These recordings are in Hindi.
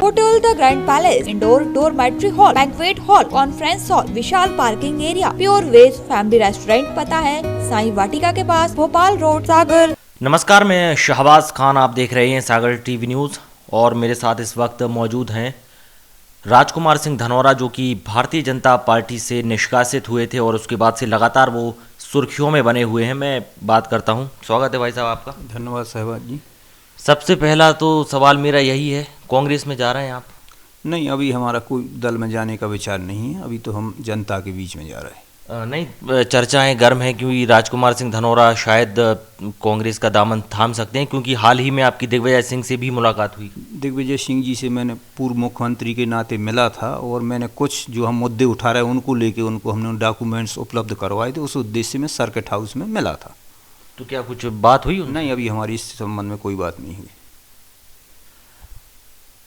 Hotel the grand palace, indoor dormitory hall, banquet hall, conference hall, विशाल parking area, pure veg family restaurant. पता है साईं वाटिका के पास, भोपाल रोड, सागर। नमस्कार, मैं शहबाज खान, आप देख रहे हैं सागर टीवी न्यूज़ और मेरे साथ इस वक्त मौजूद हैं राजकुमार सिंह धनोरा, जो कि भारतीय जनता पार्टी से निष्कासित हुए थे और उसके बाद से लगातार वो सुर्खियों में बने हुए हैं। मैं बात करता हूं। स्वागत है भाई साहब आपका। धन्यवाद शहबाज जी। सबसे पहला तो सवाल मेरा यही है, कांग्रेस में जा रहे हैं आप? नहीं, अभी हमारा कोई दल में जाने का विचार नहीं है। अभी तो हम जनता के बीच में जा रहे हैं। नहीं, चर्चाएं गर्म हैं क्योंकि राजकुमार सिंह धनोरा शायद कांग्रेस का दामन थाम सकते हैं, क्योंकि हाल ही में आपकी दिग्विजय सिंह से भी मुलाकात हुई। दिग्विजय सिंह जी से मैंने पूर्व मुख्यमंत्री के नाते मिला था और मैंने कुछ जो हम मुद्दे उठा रहे हैं उनको लेके उनको हमने डॉक्यूमेंट्स उपलब्ध करवाए थे। उस उद्देश्य में सर्किट हाउस में मिला था। तो क्या कुछ बात हुई? नहीं, अभी हमारी इस संबंध में कोई बात नहीं हुई।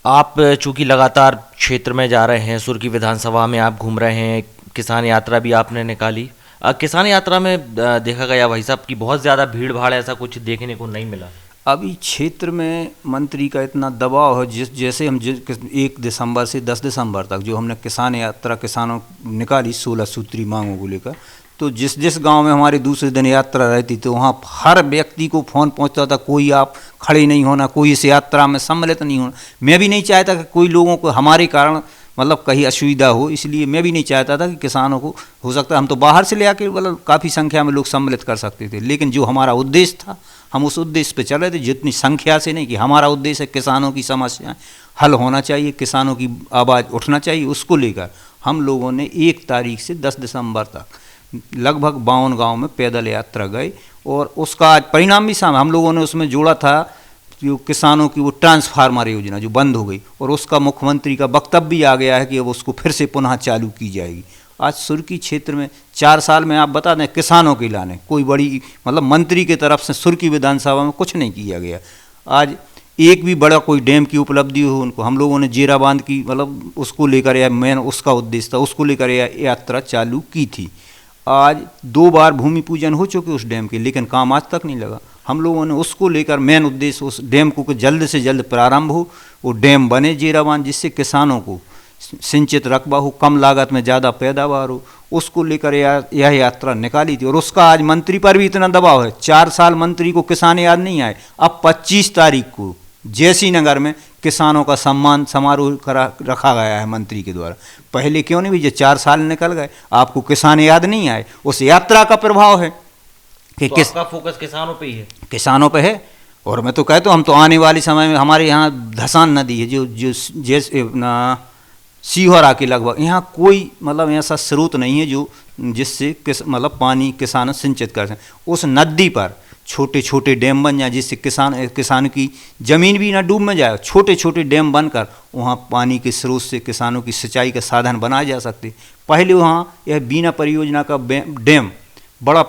आप चूंकि लगातार क्षेत्र में जा रहे हैं, सुर्खी विधानसभा में आप घूम रहे हैं, किसान यात्रा भी आपने निकाली। किसान यात्रा में देखा गया भाई साहब कि बहुत ज़्यादा भीड़ भाड़, ऐसा कुछ देखने को नहीं मिला। अभी क्षेत्र में मंत्री का इतना दबाव है, जैसे हम 1 दिसंबर से 10 दिसंबर तक जो हमने किसान यात्रा किसानों निकाली 16 सूत्री मांगों को लेकर, तो जिस गांव में हमारी दूसरे दिन यात्रा रहती तो वहाँ हर व्यक्ति को फ़ोन पहुँचता था, कोई आप खड़े नहीं होना, कोई इस यात्रा में सम्मिलित नहीं होना। मैं भी नहीं चाहता कि कोई लोगों को हमारे कारण मतलब कहीं असुविधा हो, इसलिए मैं भी नहीं चाहता था कि किसानों को हो सकता है हम तो बाहर से ले आके मतलब काफ़ी संख्या में लोग सम्मिलित कर सकते थे, लेकिन जो हमारा उद्देश्य था हम उस उद्देश्य पे चल रहे थे। जितनी संख्या से नहीं, कि हमारा उद्देश्य है किसानों की समस्याएं हल होना चाहिए, किसानों की आवाज़ उठना चाहिए, उसको लेकर हम लोगों ने 1 तारीख से 10 दिसंबर तक लगभग 52 गाँव में पैदल यात्रा गए और उसका आज परिणाम भी सामने। हम लोगों ने उसमें जोड़ा था जो किसानों की वो ट्रांसफार्मर योजना जो बंद हो गई और उसका मुख्यमंत्री का वक्तव्य भी आ गया है कि अब उसको फिर से पुनः चालू की जाएगी। आज सुर्खी क्षेत्र में 4 साल में आप बता दें किसानों के लाने कोई बड़ी मतलब मंत्री की तरफ से सुर्खी विधानसभा में कुछ नहीं किया गया। आज एक भी बड़ा कोई डैम की उपलब्धि हो उनको, हम लोगों ने जीरा बांध की मतलब उसको लेकर या मेन उसका उद्देश्य था उसको लेकर यात्रा चालू की थी। आज 2 बार भूमि पूजन हो चुके उस डैम के, लेकिन काम आज तक नहीं लगा। हम लोगों ने उसको लेकर मेन उद्देश्य उस डैम को जल्द से जल्द प्रारंभ हो, वो डैम बने जीरा बांध, जिससे किसानों को सिंचित रकबा हो, कम लागत में ज़्यादा पैदावार हो, उसको लेकर यह यात्रा निकाली थी। और उसका आज मंत्री पर भी इतना दबाव है। 4 साल मंत्री को किसान याद नहीं आए। अब 25 तारीख को जैसी नगर में किसानों का सम्मान समारोह रखा गया है मंत्री के द्वारा। पहले क्यों नहीं भैया, 4 साल निकल गए, आपको किसान याद नहीं आए। उस यात्रा का प्रभाव है कि तो आपका फोकस किसानों पे ही है? किसानों पे है। और मैं तो कहता हूँ हम तो आने वाले समय में हमारे यहाँ धसान नदी है जो जैसे सीहोरा के लगभग यहाँ कोई मतलब ऐसा स्रोत नहीं है जो जिससे मतलब पानी किसान सिंचित कर सकें। उस नदी पर छोटे छोटे डैम बन जाए जिससे किसान की ज़मीन भी ना डूब में जाए। छोटे छोटे डैम बनकर वहाँ पानी के स्रोत से किसानों की सिंचाई का साधन बनाए जा सकते। पहले वहाँ यह बीना परियोजना का डैम बड़ा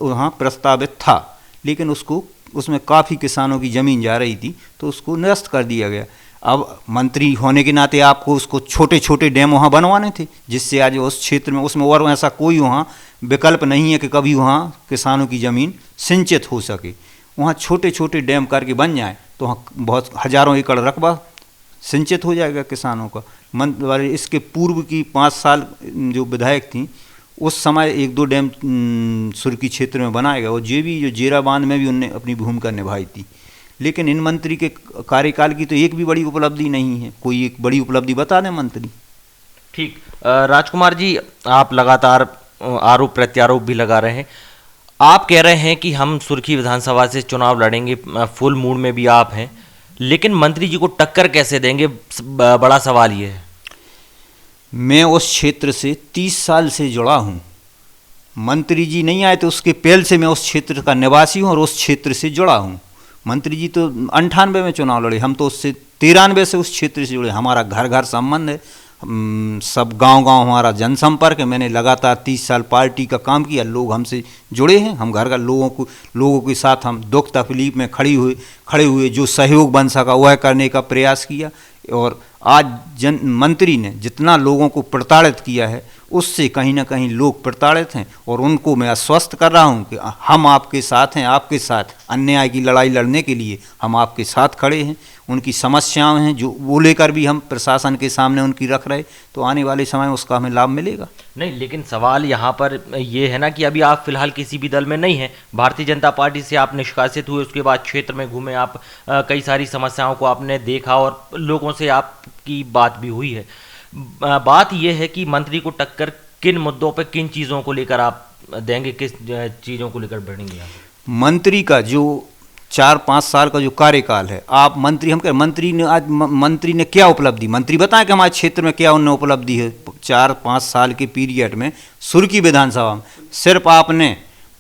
वहाँ प्रस्तावित था, लेकिन उसमें काफ़ी किसानों की ज़मीन जा रही थी तो उसको निरस्त कर दिया गया। अब मंत्री होने के नाते आपको उसको छोटे छोटे डैम वहाँ बनवाने थे, जिससे आज उस क्षेत्र में उसमें और ऐसा कोई वहाँ विकल्प नहीं है कि कभी वहाँ किसानों की ज़मीन सिंचित हो सके। वहाँ छोटे छोटे डैम करके बन जाए तो वहाँ बहुत हज़ारों एकड़ रकबा सिंचित हो जाएगा किसानों का। इसके पूर्व की 5 साल जो विधायक थी उस समय 1-2 डैम सुर्खी क्षेत्र में बनाया गया और जो जीरा बांध में भी उनने अपनी भूमिका निभाई थी। लेकिन इन मंत्री के कार्यकाल की तो एक भी बड़ी उपलब्धि नहीं है। कोई एक बड़ी उपलब्धि बता दें मंत्री। ठीक, राजकुमार जी, आप लगातार आरोप प्रत्यारोप भी लगा रहे हैं। आप कह रहे हैं कि हम सुर्खी विधानसभा से चुनाव लड़ेंगे, फुल मूड में भी आप हैं, लेकिन मंत्री जी को टक्कर कैसे देंगे? बड़ा सवाल ये है। मैं उस क्षेत्र से 30 साल से जुड़ा हूँ। मंत्री जी नहीं आए तो उसके पहले से मैं उस क्षेत्र का निवासी हूँ और उस क्षेत्र से जुड़ा हूँ। मंत्री जी तो 98 में चुनाव लड़े, हम तो उससे 93 से उस क्षेत्र से जुड़े। हमारा घर घर संबंध है, सब गांव-गांव हमारा जनसंपर्क है। मैंने लगातार 30 साल पार्टी का काम किया, लोग हमसे जुड़े हैं। हम घर घर लोगों के साथ हम दुख तकलीफ में खड़े हुए जो सहयोग बन सका वह करने का प्रयास किया। और आज मंत्री ने जितना लोगों को प्रताड़ित किया है उससे कहीं ना कहीं लोग प्रताड़ित हैं। और उनको मैं आश्वस्त कर रहा हूं कि हम आपके साथ हैं, आपके साथ अन्याय की लड़ाई लड़ने के लिए हम आपके साथ खड़े हैं। उनकी समस्याएं हैं जो वो लेकर भी हम प्रशासन के सामने उनकी रख रहे, तो आने वाले समय में उसका हमें लाभ मिलेगा। नहीं, लेकिन सवाल यहाँ पर ये है ना कि अभी आप फिलहाल किसी भी दल में नहीं हैं, भारतीय जनता पार्टी से आप निष्कासित हुए, उसके बाद क्षेत्र में घूमे आप, कई सारी समस्याओं को आपने देखा और लोगों से आपकी बात भी हुई है। बात यह है कि मंत्री को टक्कर किन मुद्दों पर, किन चीज़ों को लेकर आप देंगे, किस चीज़ों को लेकर बढ़ेंगे आप? मंत्री का जो 4-5 साल का जो कार्यकाल है, आप मंत्री हम कह मंत्री ने आज मंत्री ने क्या उपलब्धि, मंत्री बताएं कि हमारे क्षेत्र में क्या उन्हें उपलब्धि है। 4-5 साल के पीरियड में सुर्खी विधानसभा में सिर्फ आपने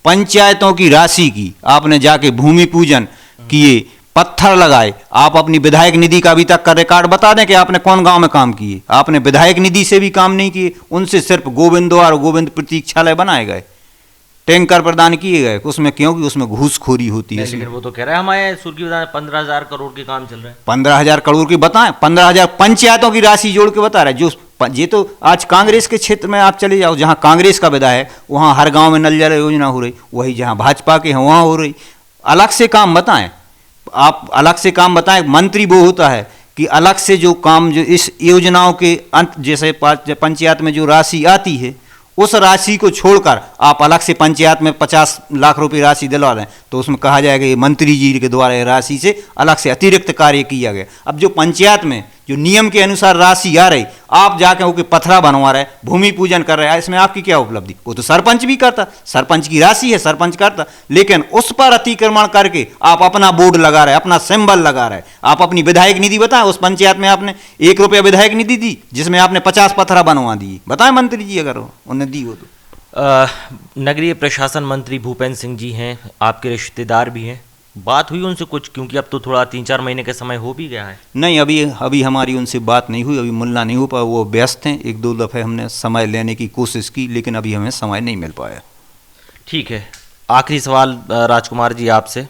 पंचायतों की राशि की, आपने जाके भूमि पूजन किए, पत्थर लगाए। आप अपनी विधायक निधि का अभी तक का रिकॉर्ड बता दें कि आपने कौन गांव में काम किए। आपने विधायक निधि से भी काम नहीं किए, उनसे सिर्फ गोविंद द्वार और गोविंद प्रतीक्षालय बनाए गए, टैंकर प्रदान किए गए। उसमें क्योंकि उसमें घूसखोरी होती है। लेकिन वो तो कह रहा है हमारे सुर्खी विधान 15,000 करोड़ के काम चल रहे हैं। 15,000 करोड़ की बताएं, 15,000 पंचायतों की राशि जोड़ के बता रहा है। जो ये तो आज कांग्रेस के क्षेत्र में आप चले जाओ, जहां कांग्रेस का विधायक, वहां हर गांव में नल जल योजना हो रही, वही जहां भाजपा के हैं वहां हो रही। अलग से काम बताएं, आप अलग से काम बताएं। मंत्री वो होता है कि अलग से जो काम, जो इस योजनाओं के अंत, जैसे पंचायत में जो राशि आती है, उस राशि को छोड़कर आप अलग से पंचायत में 50 लाख रुपए राशि दिलवा दें, तो उसमें कहा जाएगा ये मंत्री जी के द्वारा ये राशि से अलग से अतिरिक्त कार्य किया गया। अब जो पंचायत में जो नियम के अनुसार राशि आ रही, आप जाके वो पथरा बनवा रहे, भूमि पूजन कर रहे हैं, इसमें आपकी क्या उपलब्धि? वो तो सरपंच भी करता, सरपंच की राशि है, सरपंच करता, लेकिन उस पर अतिक्रमण करके आप अपना बोर्ड लगा रहे, अपना सिंबल लगा रहे। आप अपनी विधायक निधि बताएं, उस पंचायत में आपने 1 रुपया विधायक निधि दी जिसमें आपने 50 पथरा बनवा दिए, बताएं मंत्री जी अगर उन्हें दी हो तो। नगरीय प्रशासन मंत्री भूपेंद्र सिंह जी हैं, आपके रिश्तेदार भी हैं, बात हुई उनसे कुछ? क्योंकि अब तो थोड़ा 3-4 महीने का समय हो भी गया है। नहीं, अभी हमारी उनसे बात नहीं हुई, अभी मिलना नहीं हो पाया, वो व्यस्त हैं। 1-2 दफ़े हमने समय लेने की कोशिश की, लेकिन अभी हमें समय नहीं मिल पाया। ठीक है, आखिरी सवाल राजकुमार जी आपसे,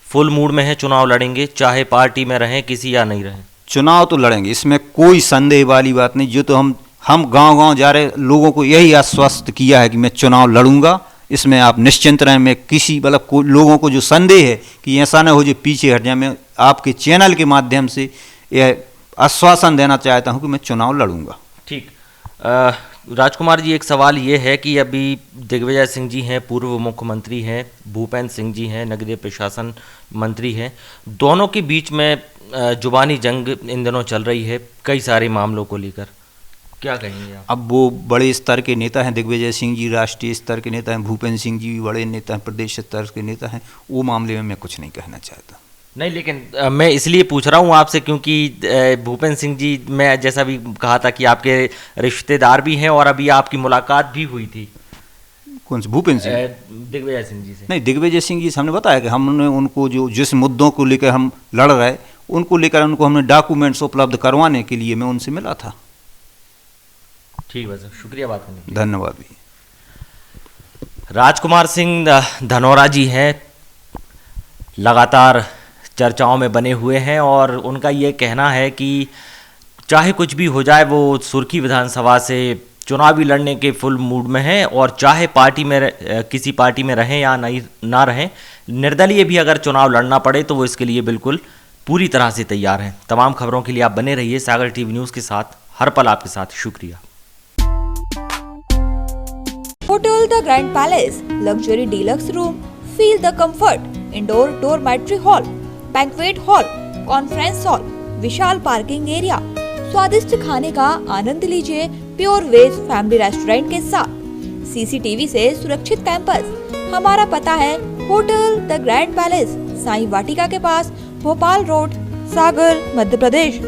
फुल मूड में है, चुनाव लड़ेंगे चाहे पार्टी में रहें किसी या नहीं रहें? चुनाव तो लड़ेंगे, इसमें कोई संदेह वाली बात नहीं। जो तो हम गांव-गांव जा रहे लोगों को यही आश्वस्त किया है कि मैं चुनाव लड़ूंगा, इसमें आप निश्चिंत रहें। मैं किसी मतलब लोगों को जो संदेह है कि ऐसा न हो जो पीछे हट जाए, मैं आपके चैनल के माध्यम से यह आश्वासन देना चाहता हूं कि मैं चुनाव लड़ूंगा। ठीक। राजकुमार जी, एक सवाल ये है कि अभी दिग्विजय सिंह जी हैं, पूर्व मुख्यमंत्री हैं, भूपेंद्र सिंह जी हैं, नगरीय प्रशासन मंत्री हैं, दोनों के बीच में जुबानी जंग इन दिनों चल रही है कई सारे मामलों को लेकर, क्या कहेंगे आप? अब वो बड़े स्तर के नेता हैं, दिग्विजय सिंह जी राष्ट्रीय स्तर के नेता हैं, भूपेंद्र सिंह जी भी बड़े नेता हैं, प्रदेश स्तर के नेता हैं। वो मामले में मैं कुछ नहीं कहना चाहता। नहीं, लेकिन मैं इसलिए पूछ रहा हूँ आपसे क्योंकि भूपेंद्र सिंह जी, मैं जैसा भी कहा था कि आपके रिश्तेदार भी हैं और अभी आपकी मुलाकात भी हुई थी। कौन से भूपेंद्र सिंह? दिग्विजय सिंह जी से। नहीं, दिग्विजय सिंह जी से हमने बताया कि हमने उनको जो जिस मुद्दों को लेकर हम लड़ रहे, उनको लेकर उनको हमने डॉक्यूमेंट्स उपलब्ध करवाने के लिए मैं उनसे मिला था। ठीक है सर, शुक्रिया बात करने के लिए। धन्यवाद भी। राजकुमार सिंह धनौरा जी हैं, लगातार चर्चाओं में बने हुए हैं और उनका ये कहना है कि चाहे कुछ भी हो जाए, वो सुर्खी विधानसभा से चुनावी लड़ने के फुल मूड में हैं और चाहे पार्टी में किसी पार्टी में रहें या नहीं ना रहें, निर्दलीय भी अगर चुनाव लड़ना पड़े तो वो इसके लिए बिल्कुल पूरी तरह से तैयार हैं। तमाम खबरों के लिए आप बने रहिए सागर टीवी न्यूज़ के साथ, हर पल आपके साथ। शुक्रिया। Hotel The Grand Palace, luxury deluxe room, feel the comfort, indoor dormitory hall, banquet hall, conference hall, Vishal parking area, स्वादिष्ट खाने का आनंद लीजिए प्योर वेज फैमिली रेस्टोरेंट के साथ, CCTV से सुरक्षित कैंपस। हमारा पता है Hotel the grand Palace, Sai Vatika के पास, भोपाल रोड, सागर, मध्य प्रदेश।